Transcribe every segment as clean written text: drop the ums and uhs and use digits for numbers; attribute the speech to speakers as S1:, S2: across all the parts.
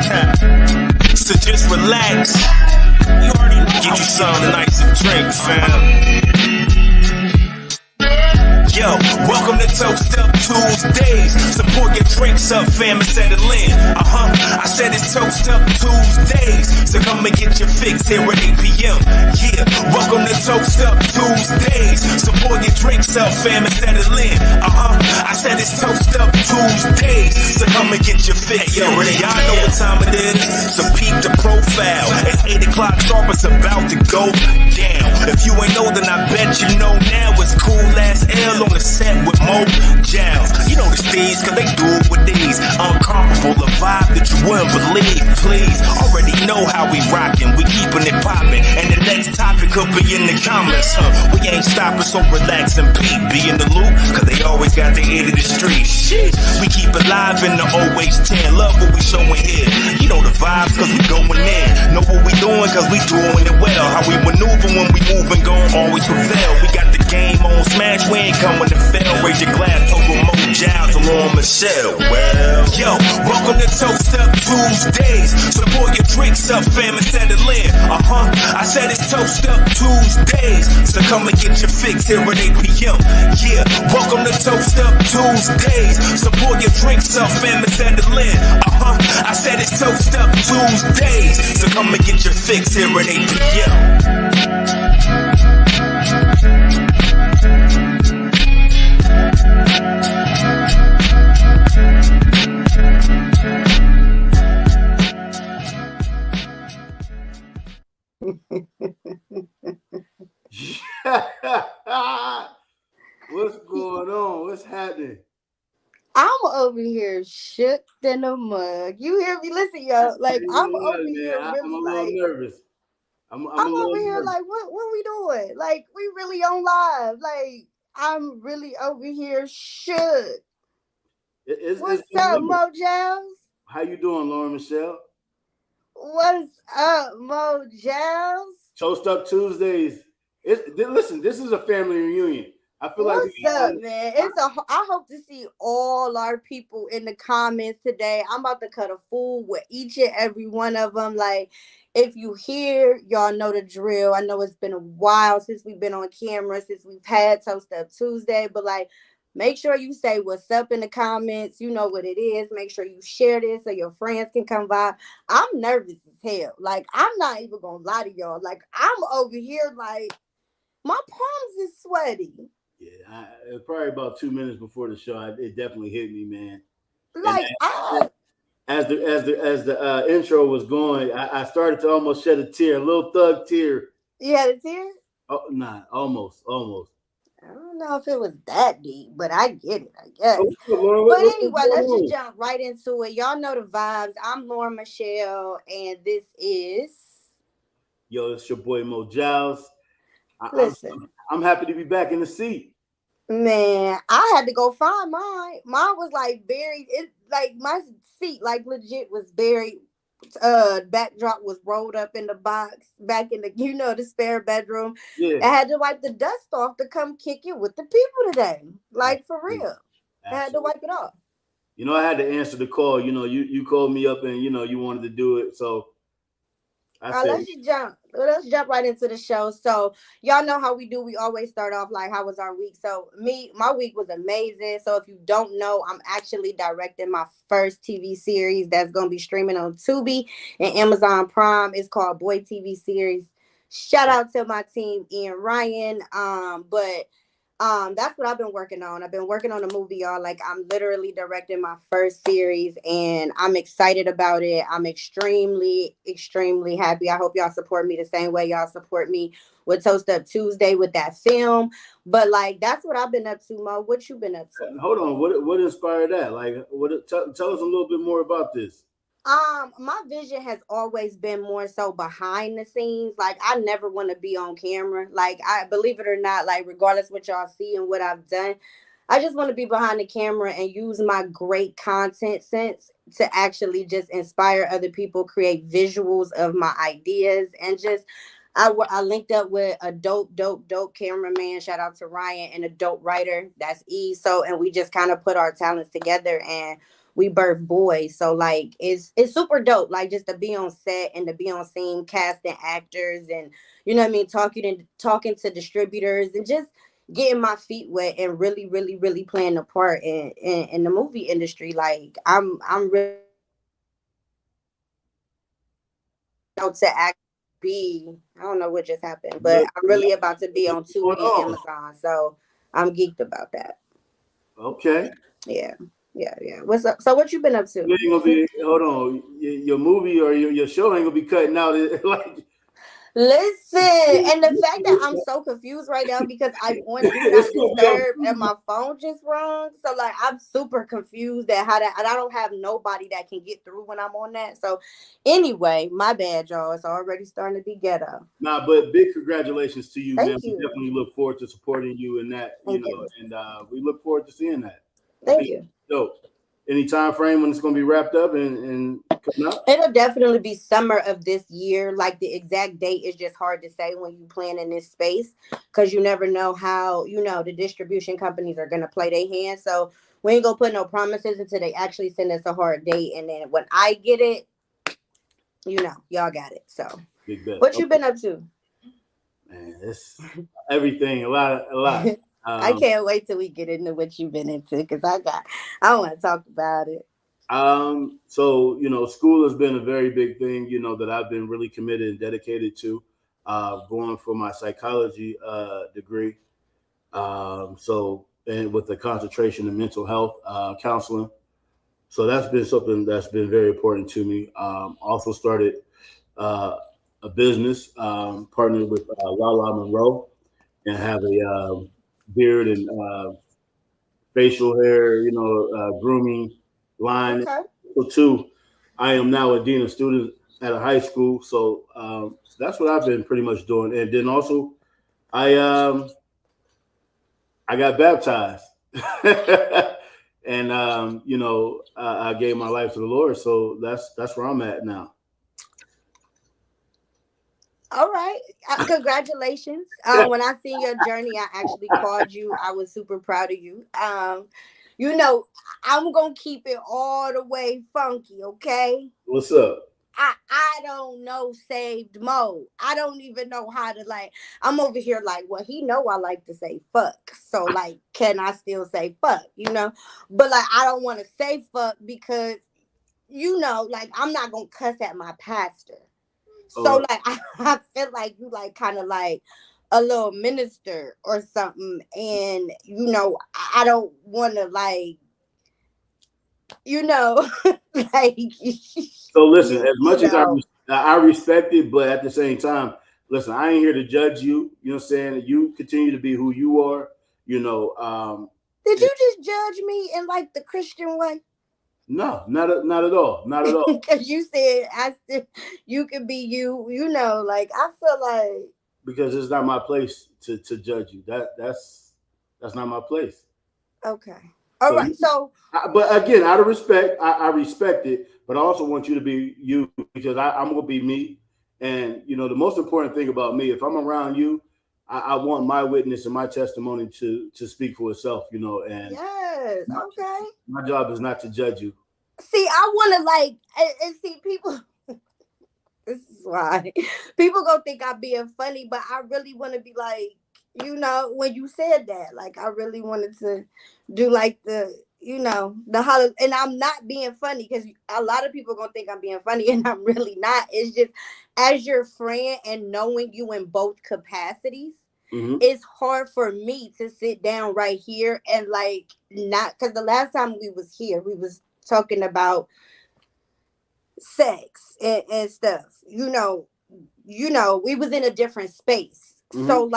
S1: So just relax. You already know. Get you something nice to drink, fam. Yo, welcome to Toast Up Tuesdays. Support your drinks up, fam, and settle in. I said it's Toast Up Tuesdays. So come and get your fix here at 8 p.m. Yeah, welcome to Toast Up Tuesdays. Support your drinks up, fam, and settle in. I said it's Toast Up Tuesdays. So come and get your fix. Yo, y'all know what time it is. So peep the profile. It's 8 o'clock sharp, it's about to go down. If you ain't know, then I bet you know now. It's Cool Ass L on the set with Mo Jowls. You know the steeds, cause they do it with these. Uncomparable, a vibe that you wouldn't believe. Please, already know how we rockin'. We keepin' it poppin'. And the next topic could be in the comments, We ain't stoppin', so relax and peep. Be in the loop, cause they always got the ear to the street. Shit, we keep it live in the OH10. Love what we showin' here. You know the vibes, cause we goin' in. Know what we doing, cause we doing it well. How we maneuver when we movin', gon' always prevail. We got the game on smash, we ain't coming to fail. Raise your glass, over Mo Jowls, along Michelle. Well, yo, welcome to Toast Up Tuesdays. Support your drinks up, fam, and settle in. I said it's Toast Up Tuesdays. So come and get your fix here at 8 p.m. Yeah, welcome to Toast Up Tuesdays. Support your drinks up, fam, and settle in. I said it's Toast Up Tuesdays. So come and get your fix here at 8 p.m.
S2: What's going on? What's happening?
S3: I'm over here shook than a mug. You hear me? Listen, yo. Like I'm over here really
S2: I'm a little nervous.
S3: I'm over here like, what we doing? Like we really on live. Like I'm really over here shook. What's up, Mo Jowls?
S2: How you doing, Lauren Michelle?
S3: What's up, Mo Jowls?
S2: Toast Up Tuesdays. Listen, this is a family reunion. I feel
S3: What's up, man? I hope to see all our people in the comments today. I'm about to cut a fool with each and every one of them. Like, if you hear, y'all know the drill. I know it's been a while since we've been on camera, since we've had Toast Up Tuesday, but like, make sure you say what's up in the comments. You know what it is. Make sure you share this so your friends can come by. I'm nervous as hell. Like, I'm not even gonna lie to y'all. Like, I'm over here like, my palms is sweaty.
S2: Yeah, probably about 2 minutes before the show, it definitely hit me, man.
S3: Like,
S2: as the intro was going, I started to almost shed a tear, a little thug tear.
S3: You had a tear?
S2: Oh, nah, almost.
S3: I don't know if it was that deep, but I get it, I guess. But anyway, let's just jump right into it. Y'all know the vibes. I'm Lauren Michelle, and this is...
S2: Yo, it's your boy Mo Jowls.
S3: Listen.
S2: I'm happy to be back in the seat.
S3: Man, I had to go find mine. Mine was like buried. It like my seat like legit was buried. Backdrop was rolled up in the box back in the the spare bedroom.
S2: Yeah.
S3: I had to wipe the dust off to come kick it with the people today. Like for real. Absolutely. I had to wipe it off.
S2: I had to answer the call. You called me up and you wanted to do it. So
S3: let's jump right into the show. So y'all know how we do. We always start off like, how was our week? So my week was amazing. So if you don't know, I'm actually directing my first TV series that's going to be streaming on Tubi and Amazon Prime. It's called Boy TV Series. Shout out to my team, Ian Ryan. That's what I've been working on. I've been working on a movie, y'all. Like, I'm literally directing my first series, and I'm excited about it. I'm extremely, extremely happy. I hope y'all support me the same way y'all support me with Toast Up Tuesday with that film. But, like, that's what I've been up to, Mo. What you been up to?
S2: Hold on. What inspired that? Like, tell us a little bit more about this.
S3: My vision has always been more so behind the scenes. Like, I never want to be on camera. Like, I believe it or not, like, regardless what y'all see and what I've done, I just want to be behind the camera and use my great content sense to actually just inspire other people, create visuals of my ideas, and just I linked up with a dope cameraman. Shout out to Ryan, and a dope writer. That's E. And we just kind of put our talents together, and we birth boys. So like it's super dope. Like just to be on set and to be on scene, casting actors, and you know what I mean, talking to distributors and just getting my feet wet and really, really, really playing a part in the movie industry. Like I'm really out to act be I don't know what just happened, but I'm really about to be on Tubi and Amazon. So I'm geeked about that.
S2: Okay.
S3: Yeah. What's up? So what you been up to?
S2: You ain't gonna be hold on. Your movie or your show ain't gonna be cutting out like.
S3: Listen, and the fact that I'm so confused right now because I'm on Do Not Disturb and my phone just rung. So like I'm super confused at how that, and I don't have nobody that can get through when I'm on that. So anyway, my bad, y'all. It's already starting to be ghetto.
S2: Nah, but big congratulations to you,
S3: Thank
S2: man.
S3: you.
S2: We definitely look forward to supporting you in that,
S3: Thank you.
S2: and we look forward to seeing that.
S3: Thank you.
S2: Dope. Any time frame when it's going to be wrapped up and coming up?
S3: It'll definitely be summer of this year. Like the exact date is just hard to say when you plan in this space because you never know how, the distribution companies are going to play their hand. So we ain't going to put no promises until they actually send us a hard date. And then when I get it, y'all got it. So what you been up to?
S2: Man, it's everything. A lot.
S3: I can't wait till we get into what you've been into because I want to talk about it.
S2: So, school has been a very big thing, that I've been really committed and dedicated to, going for my psychology degree. And with the concentration in mental health counseling. So that's been something that's been very important to me. Also started a business, partnered with Lala Monroe, and have a beard and facial hair, grooming line.
S3: Okay.
S2: So too, I am now a dean of students at a high school. So that's what I've been pretty much doing. And then also I got baptized and, I gave my life to the Lord. So that's where I'm at now.
S3: All right. Congratulations. When I seen your journey, I actually called you. I was super proud of you. I'm going to keep it all the way funky, okay?
S2: What's up?
S3: I don't know saved mode. I don't even know how to I'm over here well, he know I like to say fuck. So can I still say fuck, But I don't want to say fuck because, I'm not going to cuss at my pastor. So I feel like you kind of a little minister or something. And, I don't want to
S2: So listen, as much as I respect it, but at the same time, listen, I ain't here to judge you. You know what I'm saying? You continue to be who you are,
S3: Did you just judge me in the Christian way?
S2: No, not at all. Not at all.
S3: Because you said you could be you, I feel like
S2: because it's not my place to judge you. That's not my place.
S3: Okay. All right. So
S2: but again, out of respect, I respect it, but I also want you to be you because I'm gonna be me. And the most important thing about me, if I'm around you, I want my witness and my testimony to speak for itself, and
S3: yes, okay.
S2: My job is not to judge you.
S3: See, I want to and see people. This is why people gonna think I'm being funny, but I really want to be when you said that, I really wanted to do the holiday, and I'm not being funny because a lot of people gonna think I'm being funny, and I'm really not. It's just as your friend and knowing you in both capacities, it's hard for me to sit down right here and not because the last time we was here, we was talking about sex and stuff. We was in a different space, so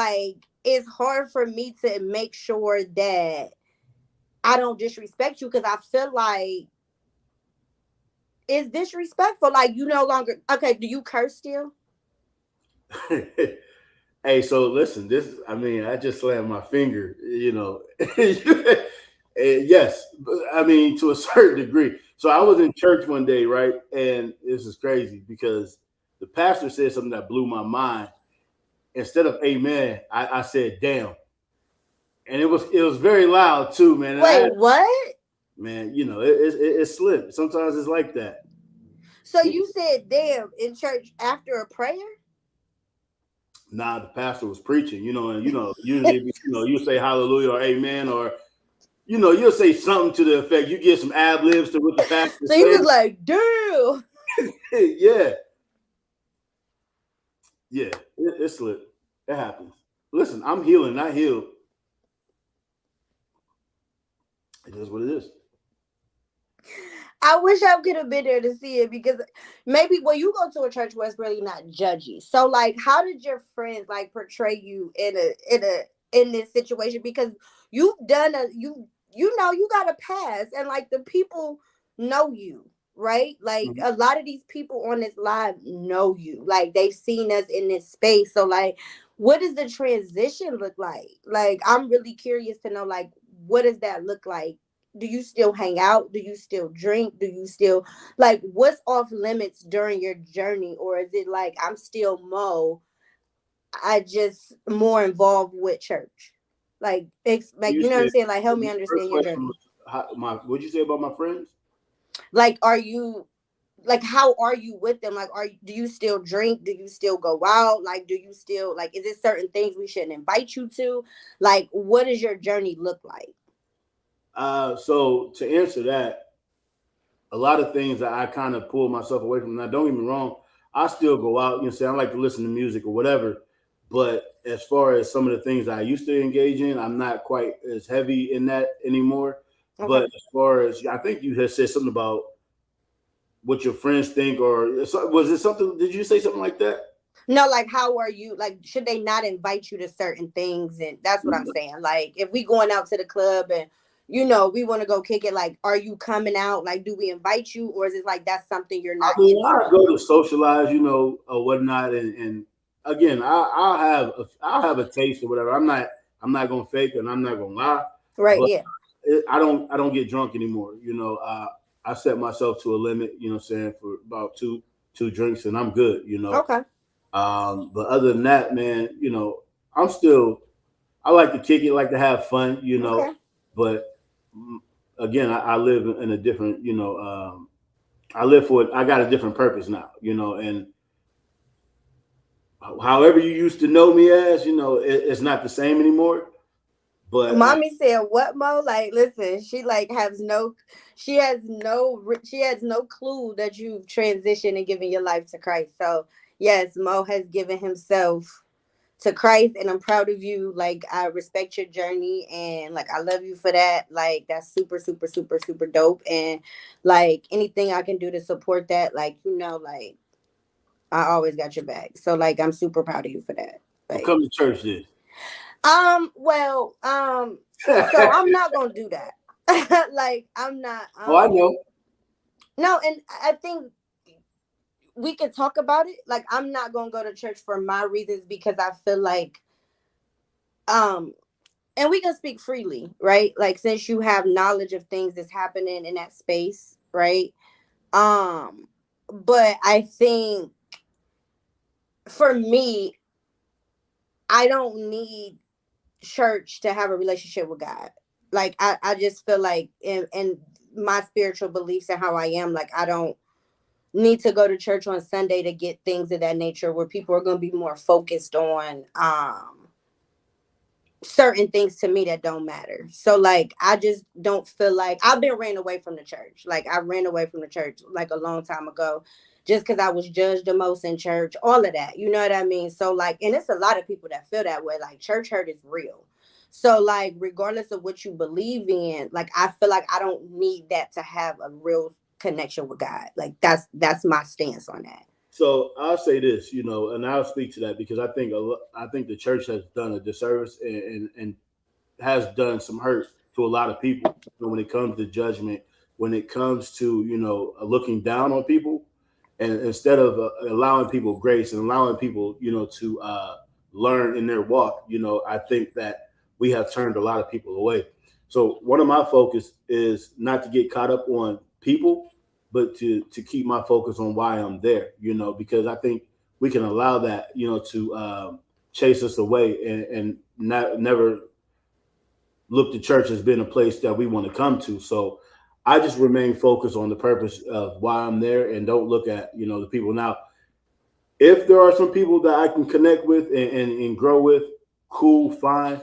S3: it's hard for me to make sure that I don't disrespect you because I feel like it's disrespectful. You no longer okay. Do you curse still?
S2: Hey, so listen, I just slammed my finger, yes, to a certain degree. So I was in church one day, right? And this is crazy because the pastor said something that blew my mind. Instead of amen, I said damn. And it was very loud too, man.
S3: Wait, what?
S2: man, you know, it's slim. Sometimes it's like that.
S3: So you said damn in church after a prayer?
S2: Nah, the pastor was preaching, you know, and usually, you say hallelujah or amen, or you'll say something to the effect. You get some ad libs to what the pastor
S3: So he was like, damn.
S2: Yeah. Yeah, it slipped. It happens. Listen, I'm healing, not healed. It is what it is.
S3: I wish I could have been there to see it, because maybe when you go to a church where it's really not judgy. So like, how did your friends like portray you in this situation? Because you've done you got a pass, and like the people know you, right? Like a lot of these people on this live know you. Like they've seen us in this space. So like, what does the transition look like? Like I'm really curious to know, like, what does that look like? Do you still hang out? Do you still drink? Do you still like, what's off limits during your journey? Or is it like, I'm still Mo, I just more involved with church? Like you know what I'm saying? Like help me understand your journey.
S2: What'd you say about my friends?
S3: Like, are you like, how are you with them? Like, do you still drink? Do you still go out? Like, do you still like, is it certain things we shouldn't invite you to? Like, what does your journey look like?
S2: So to answer that, a lot of things that I kind of pull myself away from. Now, don't get me wrong, I still go out, say I like to listen to music or whatever. But as far as some of the things I used to engage in, I'm not quite as heavy in that anymore. Okay. But as far as, I think you had said something about what your friends think, or was it something? Did you say something like that?
S3: No, like, how are you? Like, should they not invite you to certain things? And that's what I'm saying. Like, if we going out to the club and we want to go kick it, like, are you coming out? Like, do we invite you? Or is it like, that's something you're not into?
S2: I go to socialize, or whatnot. And again, I'll have a taste or whatever. I'm not going to fake it, and I'm not going to lie.
S3: Right. Yeah.
S2: I don't get drunk anymore. I set myself to a limit, saying, for about two drinks, and I'm good,
S3: Okay.
S2: But other than that, man, I like to kick it, like to have fun, okay. But again, I live in a different, I got a different purpose now, and however you used to know me as, it's not the same anymore. But
S3: mommy said, what, Mo? Like, listen, she has no clue that you've transitioned and given your life to Christ. So yes, Mo has given himself to Christ, and I'm proud of you. Like, I respect your journey, and like, I love you for that. Like, that's super, super, super, super dope. And like, anything I can do to support that, like, like, I always got your back. So like, I'm super proud of you for that. Like,
S2: come to church then.
S3: So I'm not gonna do that. Like, I'm not.
S2: I know.
S3: No, and I think we can talk about it. Like, I'm not gonna go to church for my reasons, because I feel like, and we can speak freely, right? Like, since you have knowledge of things that's happening in that space, right? But I think for me, I don't need church to have a relationship with God. Like, I just feel like in my spiritual beliefs and how I am, like, I don't need to go to church on Sunday to get things of that nature, where people are going to be more focused on certain things to me that don't matter. So like, I just don't feel like, I've been ran away from the church. Like, I ran away from the church like a long time ago, just because I was judged the most in church, all of that, you know what I mean? So like, and it's a lot of people that feel that way. Like, church hurt is real. So like, regardless of what you believe in, like, I feel like I don't need that to have a real connection with God. Like, that's my stance on that.
S2: So I'll say this, and I'll speak to that, because I think the church has done a disservice and has done some hurt to a lot of people when it comes to judgment, when it comes to looking down on people, and instead of allowing people grace and allowing people to learn in their walk, I think that we have turned a lot of people away. So one of my focus is not to get caught up on people, but to keep my focus on why I'm there, because I think we can allow that, to chase us away and never look to church as being a place that we want to come to. So I just remain focused on the purpose of why I'm there and don't look at, the people. Now, if there are some people that I can connect with and grow with, cool, fine.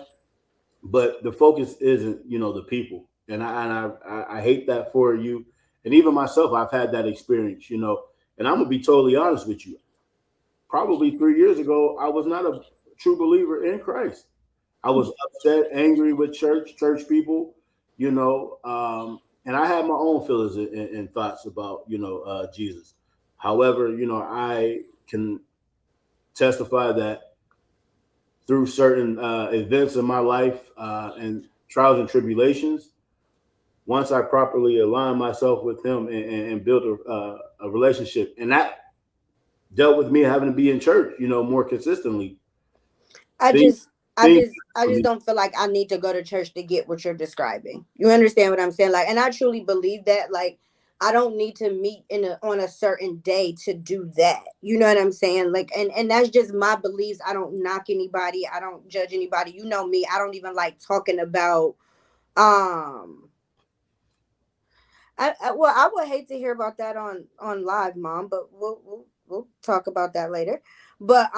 S2: But the focus isn't, the people. And I hate that for you. And even myself, I've had that experience, and I'm gonna be totally honest with you. Probably 3 years ago, I was not a true believer in Christ. I was upset, angry with church people, and I had my own feelings and thoughts about, Jesus. However, I can testify that through certain events in my life and trials and tribulations, once I properly align myself with Him and build a relationship, and that dealt with me having to be in church, more consistently.
S3: I
S2: Things,
S3: just I
S2: things
S3: just I just don't feel like I need to go to church to get what you're describing. You understand what I'm saying? Like, and I truly believe that. Like, I don't need to meet on a certain day to do that. You know what I'm saying? Like, and that's just my beliefs. I don't knock anybody. I don't judge anybody. You know me. I don't even like talking about um well, I would hate to hear about that on live, Mom, but we'll talk about that later. But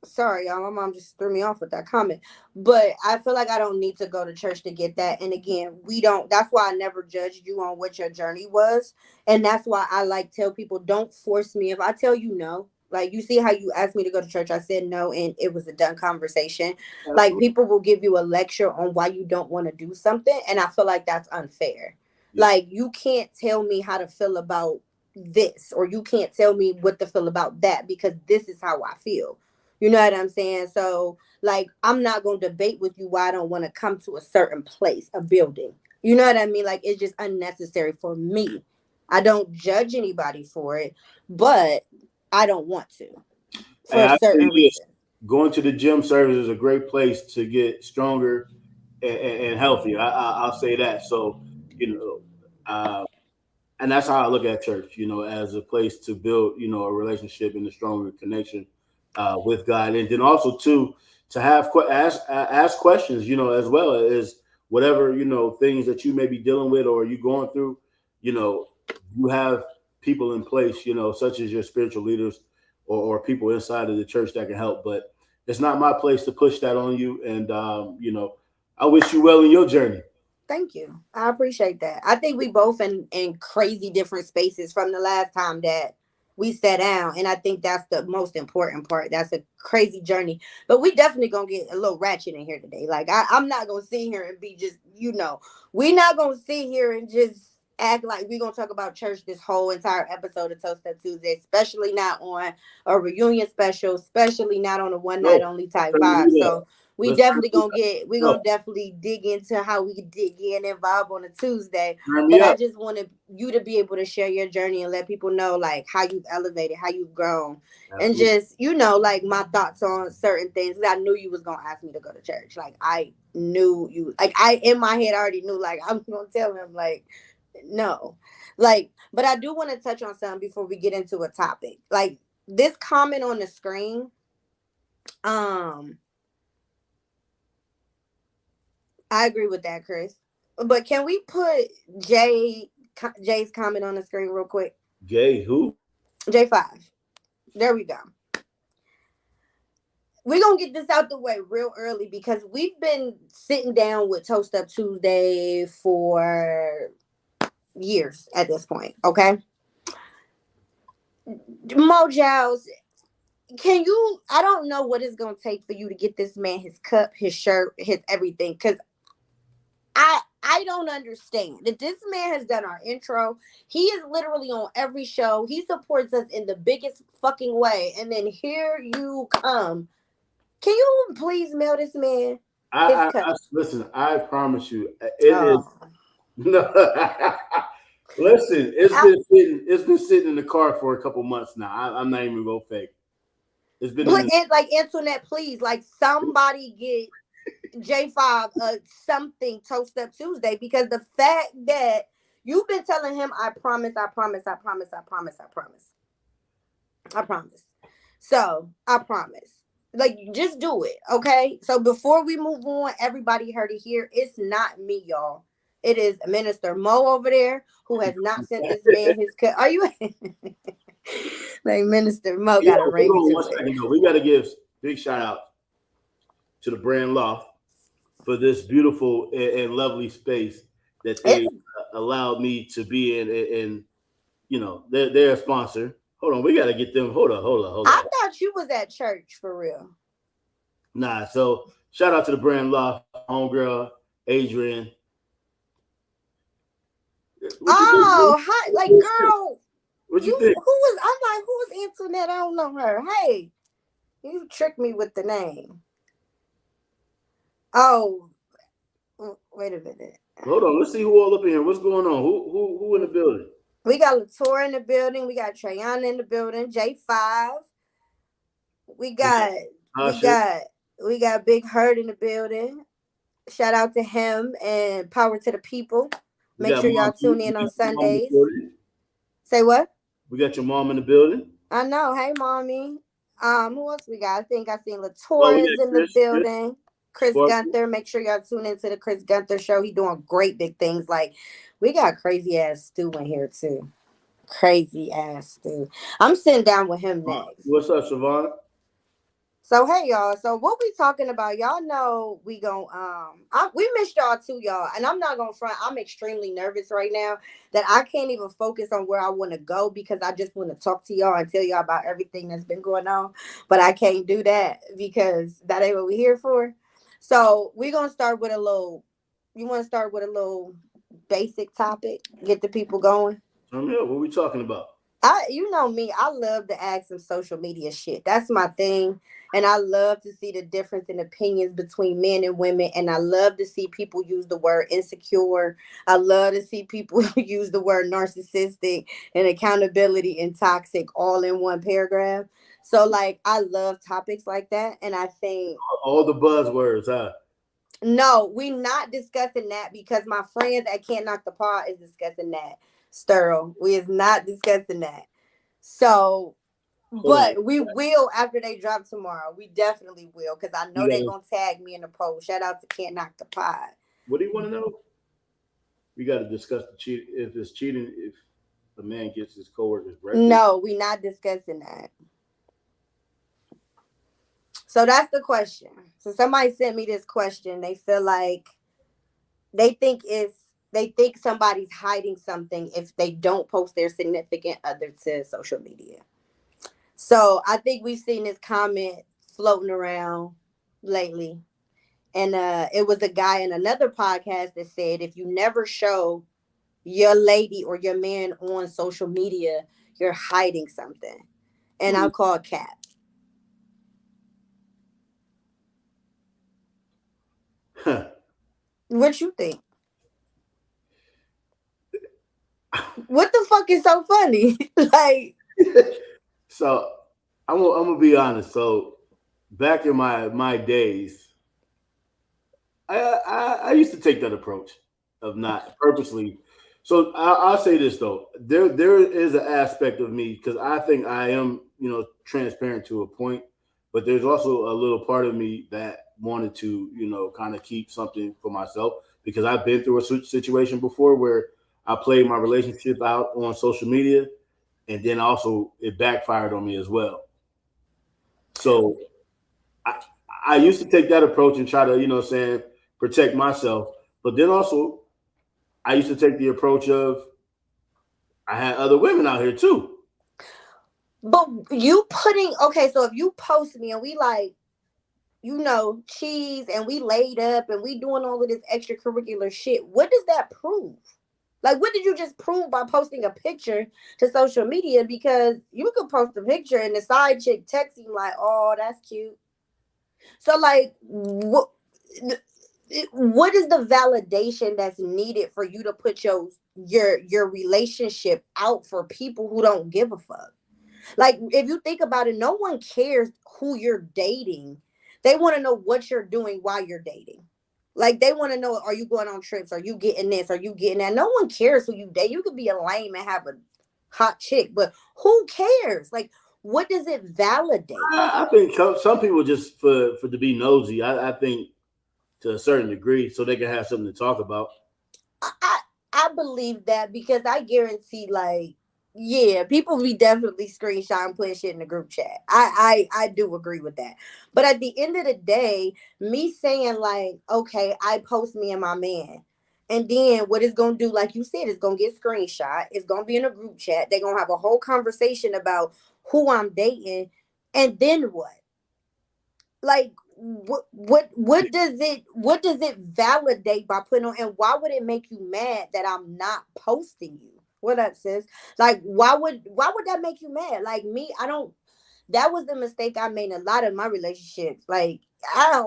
S3: sorry, y'all. My mom just threw me off with that comment. But I feel like I don't need to go to church to get that. And again, we don't. That's why I never judged you on what your journey was, and that's why I like tell people don't force me. If I tell you no. Like, you see how you asked me to go to church, I said no, and it was a done conversation. Like, people will give you a lecture on why you don't want to do something, and I feel like that's unfair.
S2: Yeah.
S3: Like, you can't tell me how to feel about this, or you can't tell me what to feel about that, because this is how I feel. You know what I'm saying? So, like, I'm not going to debate with you why I don't want to come to a certain place, a building. You know what I mean? Like, it's just unnecessary for me. I don't judge anybody for it, but I don't want to for
S2: Hey,
S3: a
S2: I
S3: certain
S2: say this:
S3: reason.
S2: going to the gym service is a great place to get stronger and healthy. I'll say that. So, you know, uh, and that's how I look at church. As a place to build, a relationship and a stronger connection with God, and then also to have ask questions, as well as whatever things that you may be dealing with or you going through. You know, you have people in place, such as your spiritual leaders or people inside of the church that can help. But it's not my place to push that on you. And I wish you well in your journey.
S3: Thank you. I appreciate that. I think we both in crazy different spaces from the last time that we sat down. And I think that's the most important part. That's a crazy journey. But we definitely gonna get a little ratchet in here today. Like, I'm not gonna sit here and be just, we're not gonna sit here and just act like we're gonna talk about church this whole entire episode of Toast Up Tuesday, especially not on a reunion special, especially not on a one night
S2: No,
S3: only
S2: let's
S3: type
S2: turn
S3: vibe.
S2: it up.
S3: So we
S2: Let's turn
S3: definitely
S2: it
S3: gonna get we're
S2: up.
S3: gonna definitely dig into how we dig in and vibe on a Tuesday.
S2: Turn me
S3: But I
S2: up.
S3: just wanted you to be able to share your journey and let people know like how you've elevated, how you've grown, and
S2: Absolutely.
S3: just like my thoughts on certain things. 'Cause I knew you was gonna ask me to go to church. Like, I knew you. Like, I in my head already knew, like, I'm gonna tell him like no. Like, but I do want to touch on something before we get into a topic. Like, this comment on the screen, um I agree with that, Chris. But can we put Jay's comment on the screen real quick?
S2: Jay, who?
S3: J5. There we go. We're going to get this out the way real early because we've been sitting down with Toast Up Tuesday for years at this point, okay? Mo Giles, I don't know what it's going to take for you to get this man his cup, his shirt, his everything, because I don't understand that this man has done our intro. He is literally on every show. He supports us in the biggest fucking way. And then here you come. Can you please mail this man his cup?
S2: Listen. I promise you, it is.
S3: Oh.
S2: No, listen. It's been sitting in the car for a couple months now. I'm not even gonna fake. It's been in
S3: Like, Antoinette, please, like, somebody get J5 something Toast Up Tuesday, because the fact that you've been telling him, I promise, I promise, I promise, I promise, I promise, I promise. So I promise. Like, just do it, okay? So before we move on, everybody heard it here. It's not me, y'all. It is Minister Mo over there who has not sent this man his cut. Are you like Minister Mo got a ring to it?
S2: We got to give big shout out to the Brand Loft for this beautiful and lovely space that they allowed me to be in. And you know, they're a sponsor. Hold on, we got to get them. Hold on.
S3: I thought you was at church for real.
S2: Nah, so shout out to the Brand Loft, homegirl, Adrian.
S3: Hi, like girl.
S2: What you think?
S3: I'm like, who was Antoinette? I don't know her. Hey, you tricked me with the name. Oh, wait a minute.
S2: Hold on, let's see who all up in here. What's going on? Who in the building?
S3: We got Latour in the building. We got Trayana in the building. J5. We got Big Hurt in the building. Shout out to him and power to the people. Make sure y'all tune in on Sundays. Say what?
S2: We got your mom in the building.
S3: I know. Hey, mommy. Who else we got? I think I seen Latour is in the building. Chris Gunther. Make sure y'all tune into the Chris Gunther show. He doing great big things. Like, we got crazy ass Stu in here too. Crazy ass Stu. I'm sitting down with him next.
S2: What's up, Siobhan?
S3: So hey y'all. So what we talking about? Y'all know we gon' we missed y'all too, y'all. And I'm not gonna front. I'm extremely nervous right now that I can't even focus on where I want to go because I just want to talk to y'all and tell y'all about everything that's been going on. But I can't do that because that ain't what we're here for. So we're gonna start with a little. You want to start with a little basic topic? Get the people going.
S2: What are we talking about?
S3: You know me. I love to ask some social media shit. That's my thing. And I love to see the difference in opinions between men and women. And I love to see people use the word insecure. I love to see people use the word narcissistic and accountability and toxic all in one paragraph. So, like, I love topics like that. And I think
S2: all the buzzwords, huh?
S3: No, we're not discussing that because my friends at Can't Knock the Pod is discussing that. Sterl, we is not discussing that. So, but we will after they drop tomorrow. We definitely will because I know they're gonna tag me in the post. Shout out to Can't Knock the Pod.
S2: What do you want to know? We got to discuss the cheat. If it's cheating, if the man gets his coworkers breakfast.
S3: No, we're not discussing that. So that's the question. So somebody sent me this question. They feel like they think somebody's hiding something if they don't post their significant other to social media. So I think we've seen this comment floating around lately. And it was a guy in another podcast that said, if you never show your lady or your man on social media, you're hiding something. And I'll call cap.
S2: Huh.
S3: What you think? What the fuck is so funny? Like,
S2: so I'm gonna be honest. So back in my days, I used to take that approach of not purposely. So I'll say this though, there is an aspect of me because I think I am, transparent to a point, but there's also a little part of me that wanted to, kind of keep something for myself because I've been through a situation before where I played my relationship out on social media and then also it backfired on me as well. So I used to take that approach and try to, protect myself. But then also I used to take the approach of I had other women out here too.
S3: But you so if you post me and we like, cheese and we laid up and we doing all of this extracurricular shit, what does that prove? Like, what did you just prove by posting a picture to social media? Because you could post a picture and the side chick text you like, oh, that's cute. So, like, what is the validation that's needed for you to put your relationship out for people who don't give a fuck? Like, if you think about it, no one cares who you're dating. They want to know what you're doing while you're dating. Like, they want to know, are you going on trips? Are you getting this? Are you getting that? No one cares who you date. You could be a lame and have a hot chick, but who cares? Like, what does it validate?
S2: I think some people just for to be nosy. I think to a certain degree so they can have something to talk about.
S3: I believe that because I guarantee, like, yeah, people be definitely screenshot and putting shit in the group chat. I do agree with that. But at the end of the day, me saying like, okay, I post me and my man. And then what it's gonna do, like you said, it's gonna get screenshot. It's gonna be in a group chat. They're gonna have a whole conversation about who I'm dating. And then what? Like what does it validate by putting on, and why would it make you mad that I'm not posting you? What up, sis? Like why would that make you mad? Like me, I don't, that was the mistake I made in a lot of my relationships. Like I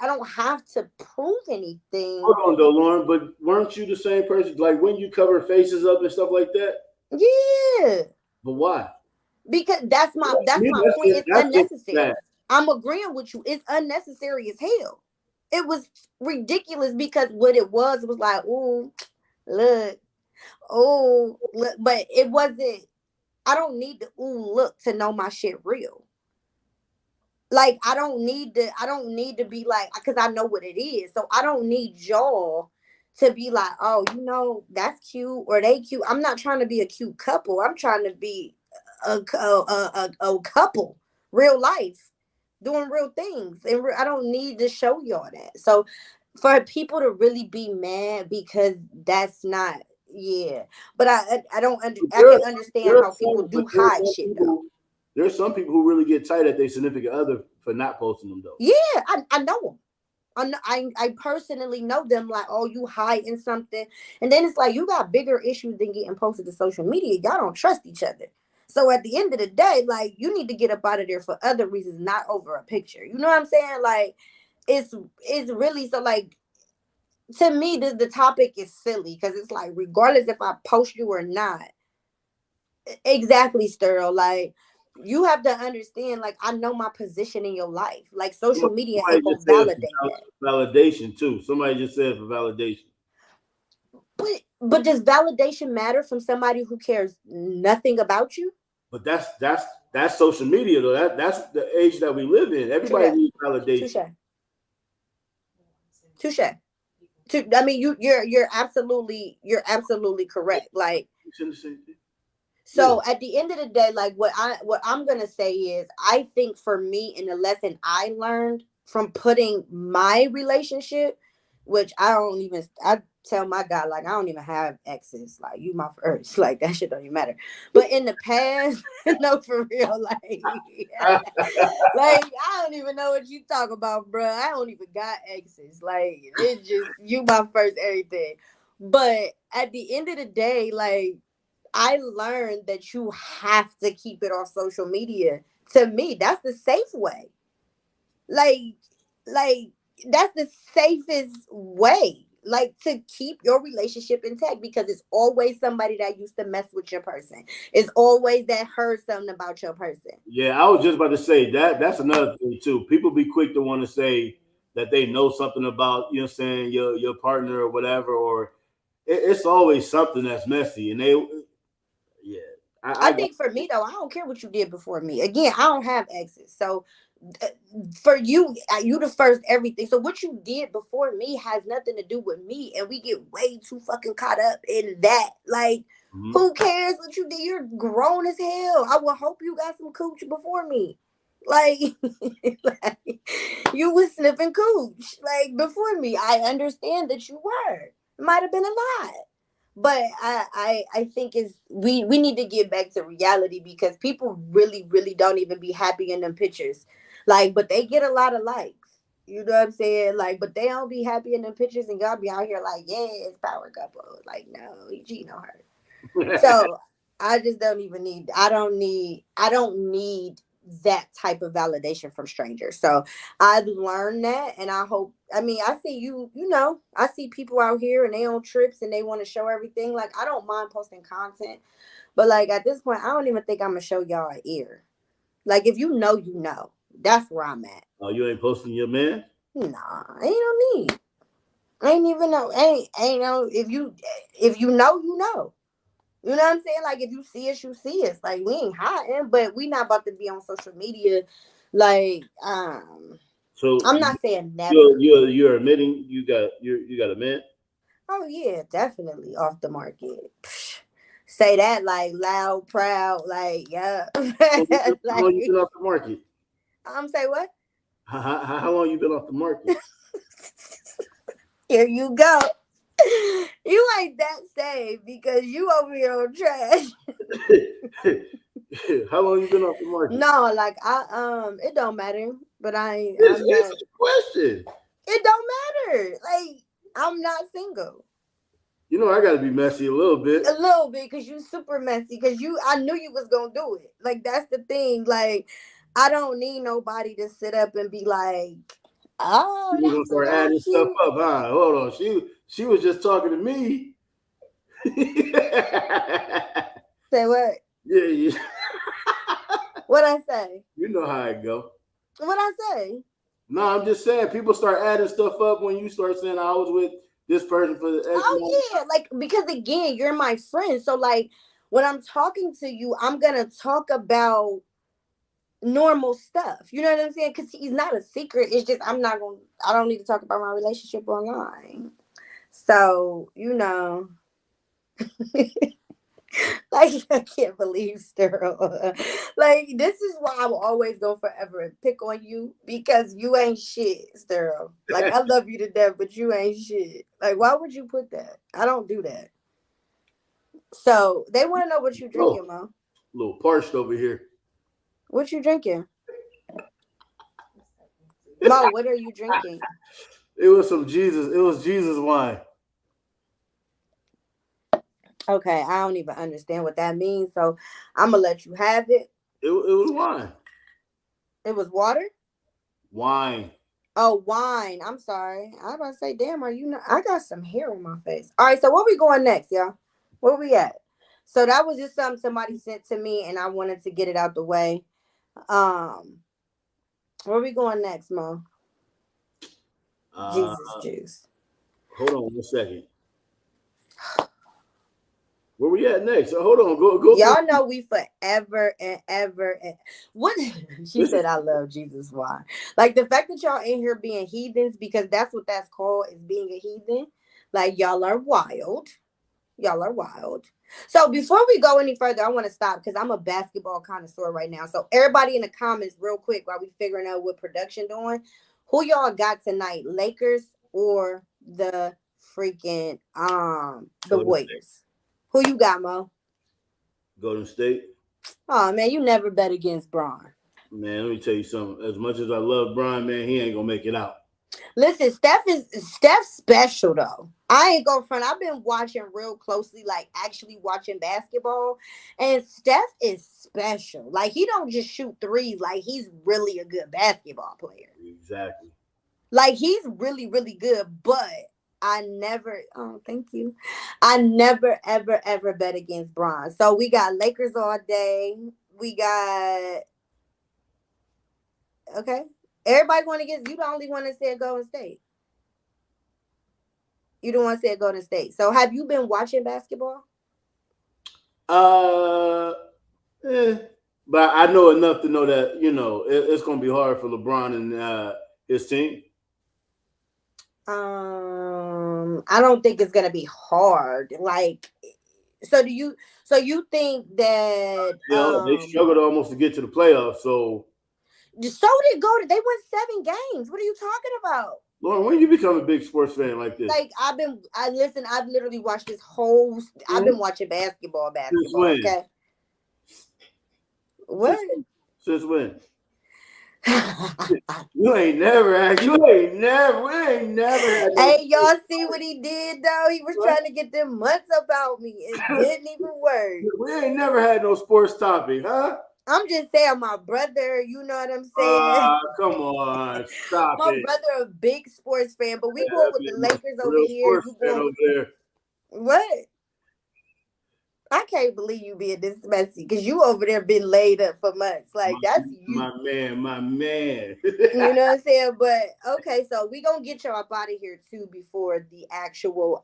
S3: don't have to prove anything.
S2: Hold on though, Lauren, but weren't you the same person? Like when you cover faces up and stuff like that?
S3: Yeah.
S2: But why?
S3: Because that's my point. It's unnecessary. I'm agreeing with you. It's unnecessary as hell. It was ridiculous because what it was like, oh, look, but it wasn't. I don't need the look to know my shit real. Like I don't need to be like, because I know what it is. So I don't need y'all to be like, oh, that's cute or they cute. I'm not trying to be a cute couple. I'm trying to be a couple, real life, doing real things, and I don't need to show y'all that. So for people to really be mad because that's not, yeah. But I can understand how people do hide shit though.
S2: There's some people who really get tight at their significant other for not posting them though.
S3: Yeah, I know them. I personally know them. Like, oh, you hiding something, and then it's like you got bigger issues than getting posted to social media. Y'all don't trust each other. So at the end of the day, like you need to get up out of there for other reasons, not over a picture. You know what I'm saying? Like it's really, so like to me the topic is silly because it's like regardless if I post you or not. Exactly, Sterl. Like you have to understand, like I know my position in your life. Like social media ain't gonna validate that.
S2: Validation too. Somebody just said for validation.
S3: But does validation matter from somebody who cares nothing about you?
S2: But that's social media though. That's the age that we live in. Everybody needs validation. Touche. I mean, you're absolutely correct. Like, so at the end of the day, like what I'm gonna say is, I think for me, in the lesson I learned from putting my relationship, which I tell my guy, like, I don't even have exes. Like, you my first. Like, that shit don't even matter. But in the past, no, for real, like, like, I don't even know what you talk about, bro. I don't even got exes. Like, it's just, you my first everything. But at the end of the day, like, I learned that you have to keep it on social media. To me, that's the safe way. Like, that's the safest way. Like to keep your relationship intact, because it's always somebody that used to mess with your person. It's always that heard something about your person. Yeah, I was just about to say that's another thing too. People be quick to want to say that they know something about, you know what I'm saying, your partner or whatever, or it's always something that's messy. And I
S3: think for me though, I don't care what you did before me. Again, I don't have exes. So for you the first everything. So what you did before me has nothing to do with me, and we get way too fucking caught up in that. Like, who cares what you did? You're grown as hell. I would hope you got some cooch before me. Like, like you was sniffing cooch like before me. I understand that you were. It might have been a lot. But I think we need to get back to reality, because people really, really don't even be happy in them pictures. Like, but they get a lot of likes. You know what I'm saying? Like, but they don't be happy in them pictures, and y'all be out here like, yeah, it's power couple. Like, no, he cheating on her. So I just don't even need. I don't need that type of validation from strangers. So I've learned that, and I hope. I mean, I see you know, I see people out here and they on trips and they want to show everything. Like, I don't mind posting content, but like at this point, I don't even think I'm gonna show y'all an ear. Like, if you know, you know. That's where I'm at.
S2: Oh, you ain't posting your man?
S3: Nah, ain't no need. Ain't even know. Ain't no. If you know, you know. You know what I'm saying? Like, if you see us, you see us. Like, we ain't hiding, but we not about to be on social media. Like,
S2: so
S3: I'm not saying never.
S2: You're admitting you got a man?
S3: Oh yeah, definitely off the market. Psh, say that like loud, proud, like yeah.
S2: How long you
S3: Like
S2: been off the market?
S3: I'm say what?
S2: How long you been off the market?
S3: Here you go. You ain't that safe because you over here on trash.
S2: How long you been off the market?
S3: No, like it don't matter. But I'm
S2: Answer
S3: not.
S2: the question.
S3: It don't matter. Like I'm not single.
S2: You know I got to be messy a little bit.
S3: A little bit because you super messy. Because I knew you was gonna do it. Like that's the thing. Like I don't need nobody to sit up and be like, oh,
S2: You gonna
S3: that's a
S2: start
S3: little
S2: adding stuff
S3: cute.
S2: up, huh? Hold on, she was just talking to me.
S3: Say what?
S2: Yeah.
S3: What I say?
S2: You know how it go.
S3: What I say?
S2: No, I'm just saying people start adding stuff up when you start saying I was with this person for the X amount.
S3: Oh yeah, like because again, you're my friend. So like when I'm talking to you, I'm gonna talk about normal stuff. You know what I'm saying? Because he's not a secret. It's just I don't need to talk about my relationship online. So, like I can't believe Sterl. Like this is why I will always go forever and pick on you because you ain't shit, Sterl. Like I love you to death, but you ain't shit. Like why would you put that? I don't do that. So they want to know what you drinking, Mo.
S2: A little parched over here.
S3: What you drinking? Mo, what are you drinking?
S2: It was some Jesus. It was Jesus wine.
S3: Okay, I don't even understand what that means, so I'm gonna let you have it.
S2: It was wine.
S3: It was water?
S2: Wine.
S3: Oh, wine. I'm sorry. I was about to say, damn, are you not? I got some hair on my face. All right, so where we going next, y'all? Where we at? So that was just something somebody sent to me, and I wanted to get it out the way. Where we going next, Mo? Jesus juice.
S2: Hold on 1 second. Where we at next? Hold on, go.
S3: Y'all know we forever and ever and what she said. I love Jesus. Why? Like the fact that y'all in here being heathens because that's what that's called is being a heathen. Like y'all are wild. Y'all are wild. So before we go any further, I want to stop because I'm a basketball connoisseur right now. So everybody in the comments, real quick, while we figuring out what production doing, who y'all got tonight, Lakers or the freaking the Warriors? Who you got, Mo?
S2: Golden State. Oh
S3: man, you never bet against Bron.
S2: Man, let me tell you something. As much as I love Bron, man, he ain't gonna make it out.
S3: Listen, Steph's special though. I ain't gonna front. I've been watching real closely, like actually watching basketball, and Steph is special. Like he don't just shoot threes. Like he's really a good basketball player.
S2: Exactly.
S3: Like he's really, really good. But I never. Oh, thank you. I never, ever, ever bet against Bron. So we got Lakers all day. We got. Okay. Everybody want to get you. The only one that said Golden State. You don't want to say Golden State. So have you been watching basketball?
S2: But I know enough to know that it's going to be hard for LeBron and his team.
S3: I don't think it's going to be hard. Like, so you think that
S2: they struggled almost to get to the playoffs. So
S3: did Golden. They won 7 games. What are you talking about?
S2: Lauren, when you become a big sports fan like this?
S3: Like I've literally watched this whole. Mm-hmm. I've been watching basketball.
S2: Since when?
S3: Okay. What?
S2: Since when? You ain't never had. We ain't never had.
S3: Hey, y'all see what he did though? He was trying to get them mutts about me. It didn't even work.
S2: We ain't never had no sports topic, huh?
S3: I'm just saying, my brother, you know what I'm saying?
S2: Come on, stop
S3: my
S2: it.
S3: My brother, a big sports fan, but we going with the Lakers over here. You going over there? What? I can't believe you being this messy because you over there been laid up for months. Like that's you.
S2: My man.
S3: You know what I'm saying? But okay, so we gonna get y'all up out of here too before the actual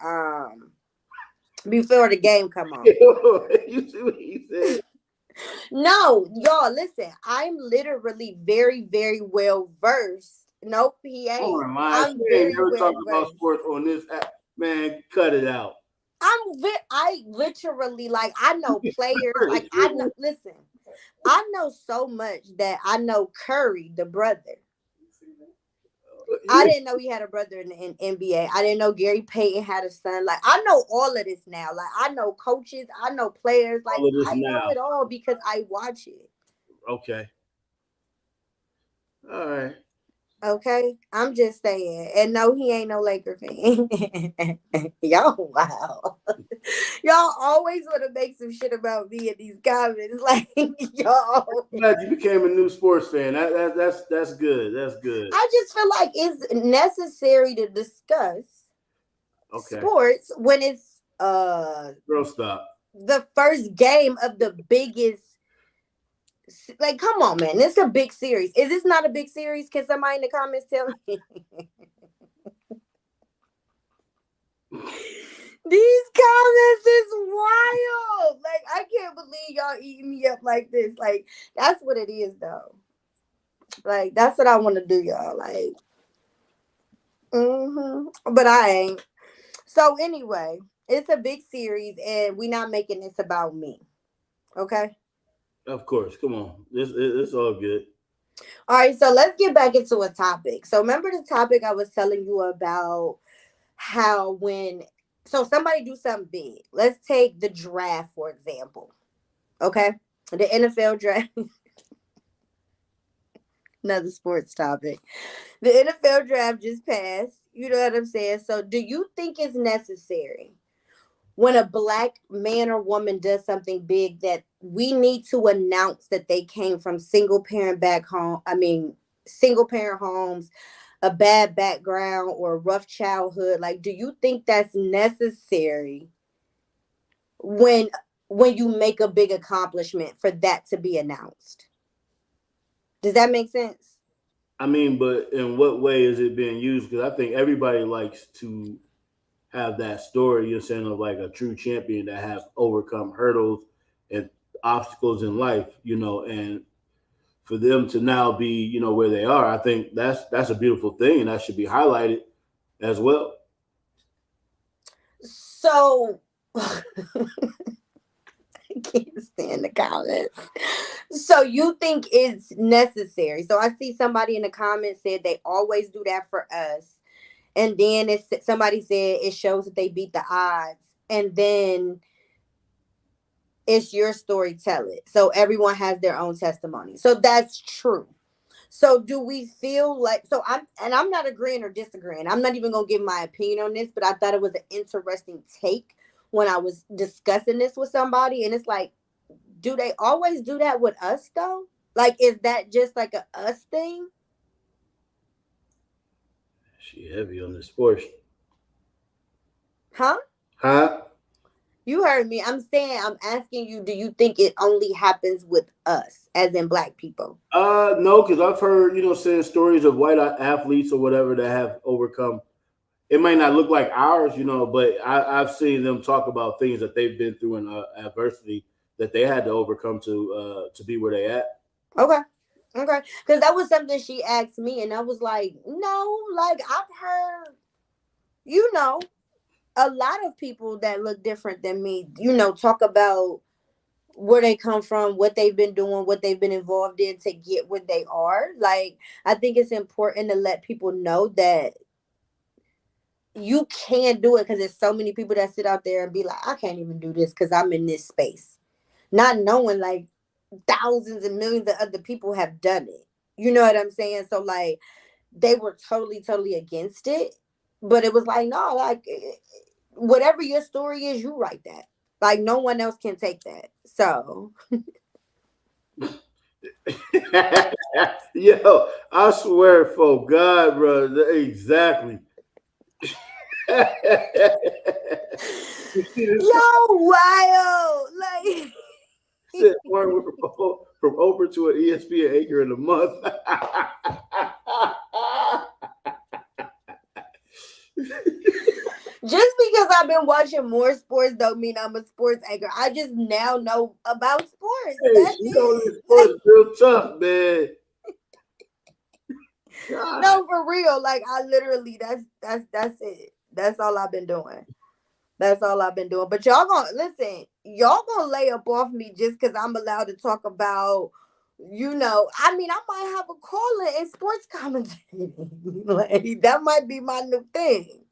S3: before the game come on.
S2: You see what he said?
S3: No, y'all, listen. I'm literally very, very well versed. Nope, he ain't.
S2: I'm very well talking about sports on this app. Man, cut it out.
S3: I literally like I know players like I know. Listen, I know so much that I know Curry, the brother. I didn't know he had a brother in the NBA. I didn't know Gary Payton had a son. Like I know all of this now. Like I know coaches, I know players. Like I know it all because I watch it.
S2: Okay. All right.
S3: Okay, I'm just saying. And no, he ain't no Laker fan. Y'all, wow. Y'all always want to make some shit about me in these comments. Like, y'all.
S2: I'm glad you became a new sports fan. That's good. That's good.
S3: I just feel like it's necessary to discuss sports when it's
S2: Girl, stop.
S3: the first game of the biggest. Like, come on, man. It's a big series. Is this not a big series? Can somebody in the comments tell me? These comments is wild. Like, I can't believe y'all eating me up like this. Like, that's what it is, though. Like, that's what I want to do, y'all. Like, but I ain't. So, anyway, it's a big series, and we're not making this about me. Okay?
S2: Of course. Come on. It's all good.
S3: All right, so let's get back into a topic. So remember the topic I was telling you about how when somebody do something big. Let's take the draft, for example. Okay? The NFL draft. Another sports topic. The NFL draft just passed. You know what I'm saying? So do you think it's necessary when a Black man or woman does something big that we need to announce that they came from single parent homes, a bad background, or a rough childhood? Like, do you think that's necessary when you make a big accomplishment for that to be announced? Does that make sense?
S2: I mean, but in what way is it being used? Because I think everybody likes to have that story, you're saying, of like a true champion that have overcome hurdles and obstacles in life, and for them to now be, where they are, I think that's a beautiful thing, and that should be highlighted as well.
S3: So I can't stand the comments. So you think it's necessary? So I see somebody in the comments said they always do that for us. And then somebody said it shows that they beat the odds. And then it's your story, tell it. So everyone has their own testimony. So that's true. So do we feel like, I'm not agreeing or disagreeing. I'm not even going to give my opinion on this, but I thought it was an interesting take when I was discussing this with somebody. And it's like, do they always do that with us though? Like, is that just like a us thing?
S2: She heavy on this portion.
S3: Huh? You heard me. I'm asking you, do you think it only happens with us, as in Black people?
S2: No, because I've heard, saying stories of white athletes or whatever that have overcome. It might not look like ours, but I've seen them talk about things that they've been through in adversity that they had to overcome to be where they at.
S3: Okay. Because that was something she asked me, and I was like, no, like I've heard, a lot of people that look different than me, talk about where they come from, what they've been doing, what they've been involved in to get where they are. Like, I think it's important to let people know that you can do it, because there's so many people that sit out there and be like, I can't even do this because I'm in this space. Not knowing like thousands and millions of other people have done it. You know what I'm saying? So like they were totally against it. But it was like, no, like whatever your story is, you write that. Like no one else can take that. So
S2: yo, I swear for God, bro, exactly.
S3: Yo, wild. Like
S2: from Oprah to an ESPN anchor in a month.
S3: Just because I've been watching more sports don't mean I'm a sports anchor. I just now know about sports.
S2: Hey,
S3: that's it.
S2: Sports real tough, man.
S3: No, for real. Like I literally, that's it. That's all I've been doing. That's all I've been doing. But y'all gonna listen, y'all gonna lay up off me just because I'm allowed to talk about, I mean, I might have a caller in sports commentating. Like, that might be my new thing.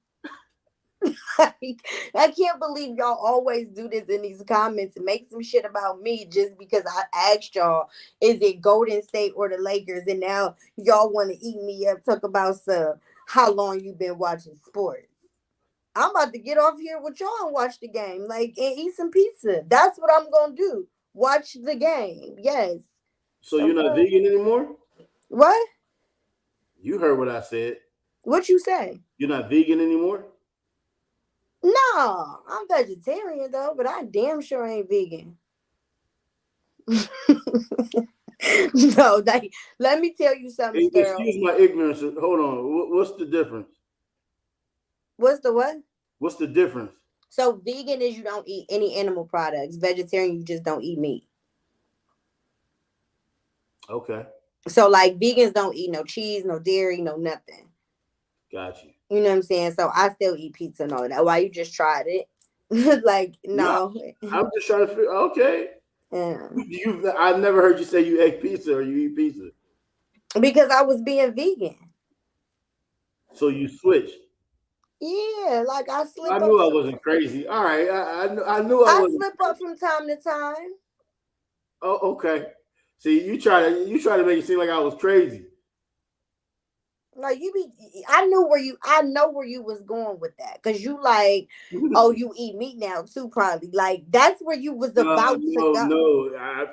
S3: Like, I can't believe y'all always do this in these comments and make some shit about me just because I asked y'all, is it Golden State or the Lakers? And now y'all want to eat me up, talk about how long you been watching sports. I'm about to get off here with y'all and watch the game, like, and eat some pizza. That's what I'm gonna do. Watch the game. Yes.
S2: So you're not vegan anymore?
S3: What?
S2: You heard what I said.
S3: What you say?
S2: You're not vegan anymore?
S3: No, I'm vegetarian though, but I damn sure ain't vegan. No, let me tell you something, girl.
S2: Excuse my ignorance. Hold on. What's the difference?
S3: What's the what?
S2: What's the difference?
S3: So vegan is you don't eat any animal products. Vegetarian, you just don't eat meat.
S2: Okay.
S3: So like vegans don't eat no cheese, no dairy, no nothing.
S2: Got you.
S3: You know what I'm saying? So I still eat pizza and all that. Why you just tried it? Like, no.
S2: I'm just trying to figure. Okay.
S3: Yeah.
S2: I've never heard you say you ate pizza or you eat pizza.
S3: Because I was being vegan.
S2: So you switched.
S3: Yeah, like I slip up.
S2: I knew I wasn't crazy. All right. I knew I wasn't.
S3: Slip up from time to time.
S2: Oh, okay. See, you try to make it seem like I was crazy.
S3: Like I know where you was going with that. Cause you like, oh, you eat meat now too, probably. Like that's where you was about to go.
S2: No.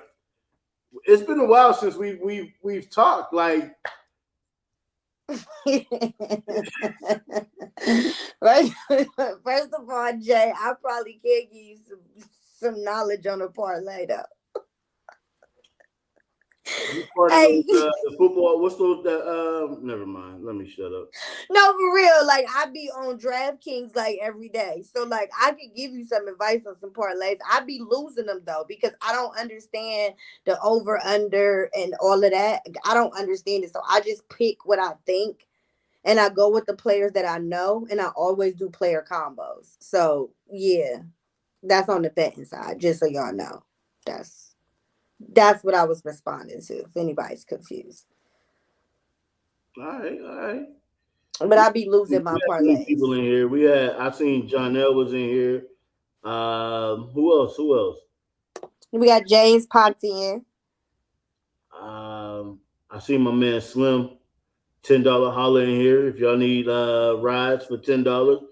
S2: It's been a while since we've talked. Like
S3: First of all, Jay, I probably can't give you some knowledge on a parlay though.
S2: Hey. The football. What's those? Never mind. Let me shut up.
S3: No, for real. Like I be on DraftKings like every day, so like I could give you some advice on some parlays. I be losing them though because I don't understand the over under and all of that. I don't understand it, so I just pick what I think, and I go with the players that I know, and I always do player combos. So yeah, that's on the betting side. Just so y'all know, that's what I was responding to, if anybody's confused.
S2: All right.
S3: But I be losing my parlays.
S2: People in here. I seen Jonelle was in here. Who else?
S3: We got James popped in.
S2: I see my man Slim, $10 holler in here. If y'all need rides for $10.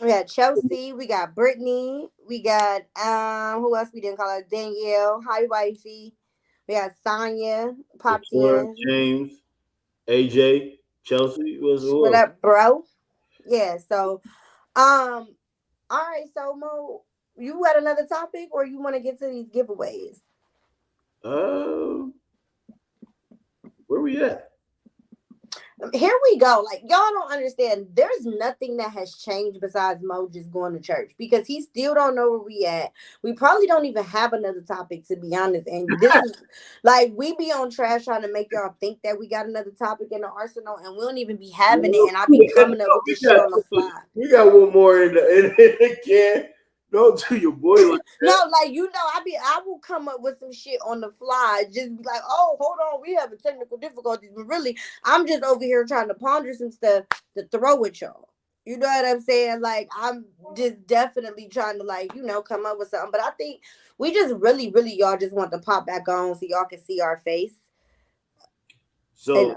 S3: We got Chelsea, we got Brittany, we got who else we didn't call her? Danielle, hi wifey. We got Sonya, popped in.
S2: James, AJ, Chelsea,
S3: what up, bro? Yeah, so all right, so Mo, you had another topic or you want to get to these giveaways?
S2: Where we at?
S3: Here we go. Like, y'all don't understand. There's nothing that has changed besides Mo just going to church because he still don't know where we at. We probably don't even have another topic, to be honest. And this is like, we be on trash trying to make y'all think that we got another topic in the arsenal, and we don't even be having it. And I be coming up with this shit on the fly.
S2: We got one more in the can. Don't do your boy like that.
S3: No, like, I will come up with some shit on the fly. Just be like, oh, hold on, we having technical difficulties. But really, I'm just over here trying to ponder some stuff to throw at y'all. You know what I'm saying? Like, I'm just definitely trying to, like, come up with something. But I think we just really, y'all just want to pop back on so y'all can see our face.
S2: So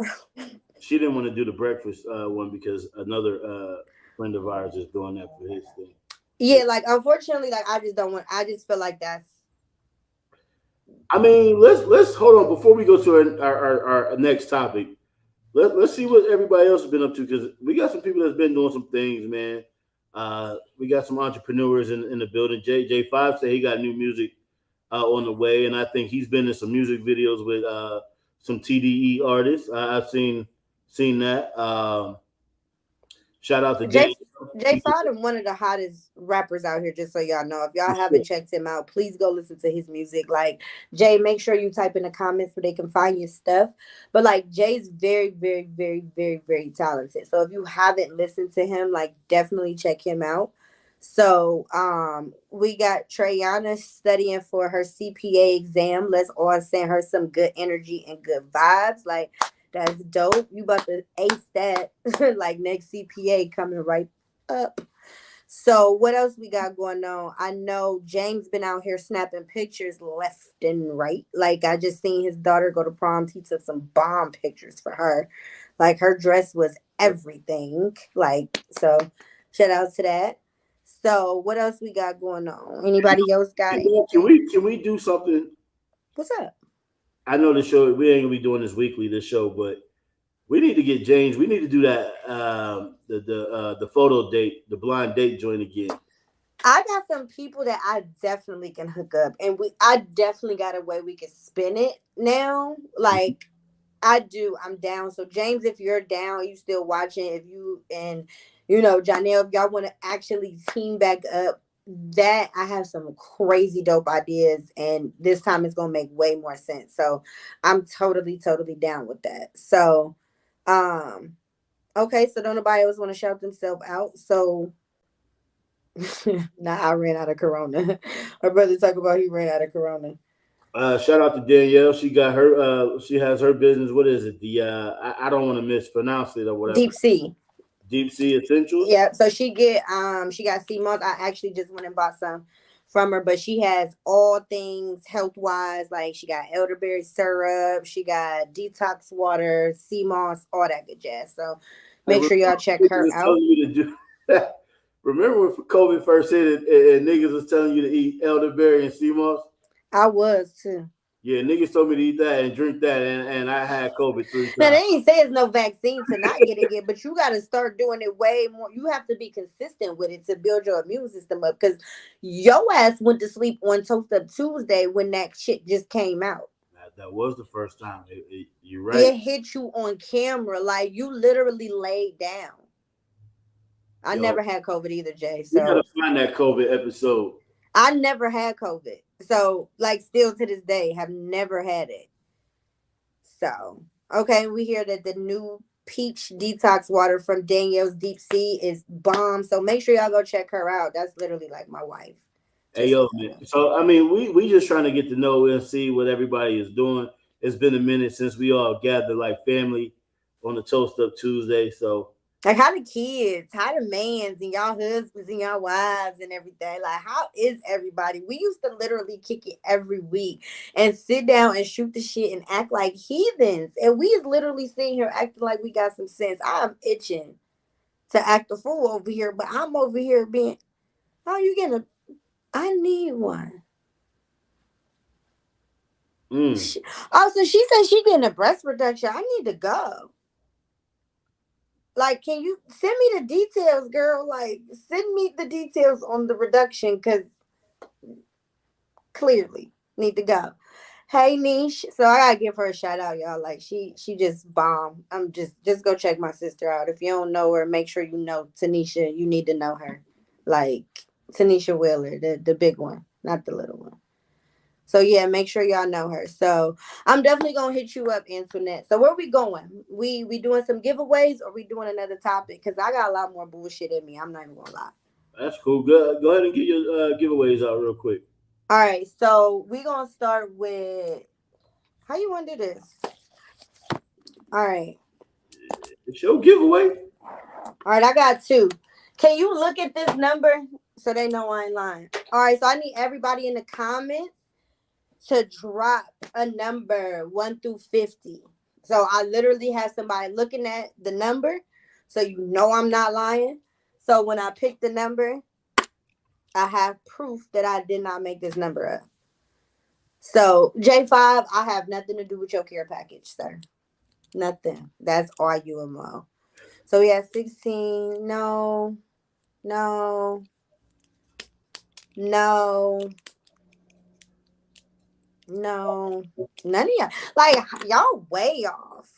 S2: she didn't want to do the breakfast one because another friend of ours is doing that for his thing.
S3: Yeah, like, unfortunately, like, I just feel like that's.
S2: I mean, let's hold on before we go to our next topic. Let's see what everybody else has been up to because we got some people that's been doing some things, man. We got some entrepreneurs in the building. J5 said he got new music on the way, and I think he's been in some music videos with some TDE artists. I've seen that. Shout out to
S3: Jay
S2: Daniel.
S3: Fodden, one of the hottest rappers out here, just so y'all know. If y'all haven't checked him out, please go listen to his music. Like, Jay, make sure you type in the comments so they can find your stuff. But like, Jay's very, very, very, very, very talented. So if you haven't listened to him, like, definitely check him out. So we got Treyana studying for her CPA exam. Let's all send her some good energy and good vibes. Like, that's dope. You about to ace that like next CPA coming right up. So what else we got going on? I know James been out here snapping pictures left and right. Like, I just seen his daughter go to prom. He took some bomb pictures for her. Like, her dress was everything. Like, so shout out to that. So what else we got going on? Anybody else got anything?
S2: Can we do something?
S3: What's up?
S2: I know the show, we ain't gonna be doing this weekly, this show, but we need to get James. We need to do that the photo date, the blind date joint again.
S3: I got some people that I definitely can hook up, and I definitely got a way we can spin it now. Like, I do, I'm down. So James, if you're down, you still watching, if you and Janelle, if y'all want to actually team back up, that I have some crazy dope ideas, and this time it's gonna make way more sense. So I'm totally down with that. So okay, so don't nobody else want to shout themselves out. So I ran out of Corona. Our brother talk about he ran out of Corona.
S2: Shout out to Danielle. She got her. She has her business. What is it? The I don't want to mispronounce it or whatever.
S3: Deep Sea
S2: Essentials.
S3: Yeah. So she got sea moss. I actually just went and bought some from her, but she has all things health wise. Like, she got elderberry syrup, she got detox water, sea moss, all that good jazz. So make sure y'all check her out.
S2: Remember when COVID first hit and niggas was telling you to eat elderberry and sea moss?
S3: I was too.
S2: Yeah, niggas told me to eat that and drink that, and I had COVID 3 times.
S3: Now, they ain't say it's no vaccine to not getting it, but you got to start doing it way more. You have to be consistent with it to build your immune system up, because your ass went to sleep on Toast Up Tuesday when that shit just came out.
S2: That was the first time. You're right.
S3: It hit you on camera. Like, you literally laid down. I never had COVID either, Jay. So
S2: you got to find that COVID episode.
S3: I never had COVID. So, like, still to this day, have never had it. So, okay, we hear that the new peach detox water from Danielle's Deep Sea is bomb. So make sure y'all go check her out. That's literally like my wife.
S2: Hey, yo, man. So, I mean, we just trying to get to know and see what everybody is doing. It's been a minute since we all gathered like family on the Toast Up Tuesday. So,
S3: like, how the kids, how the mans and y'all husbands and y'all wives and everything, like, how is everybody? We used to literally kick it every week and sit down and shoot the shit and act like heathens. And we is literally sitting here acting like we got some sense. I'm itching to act a fool over here, but I'm over here being, I need one. So she said she getting a breast reduction. I need to go. Like, can you send me the details, girl? Like, send me the details on the reduction, because clearly need to go. Hey, Niche. So I gotta give her a shout out, y'all. Like, she just bomb. I'm just go check my sister out. If you don't know her, make sure you know Tanisha. You need to know her. Like, Tanisha Wheeler, the big one, not the little one. So yeah, make sure y'all know her. So I'm definitely gonna hit you up, Antoinette. So where we going? We doing some giveaways, or we doing another topic? Because I got a lot more bullshit in me. I'm not even gonna lie.
S2: That's cool. Go ahead and get your giveaways out real quick.
S3: All right. So we gonna start with, how you want to do this? All right.
S2: It's your giveaway.
S3: All right. I got 2. Can you look at this number so they know I ain't lying? All right. So I need everybody in the comments to drop a number 1 through 50. So I literally have somebody looking at the number, so you know I'm not lying. So when I pick the number, I have proof that I did not make this number up. So J5, I have nothing to do with your care package, sir. Nothing. That's RUMO. So we have 16. No. None of y'all. Like, y'all way off.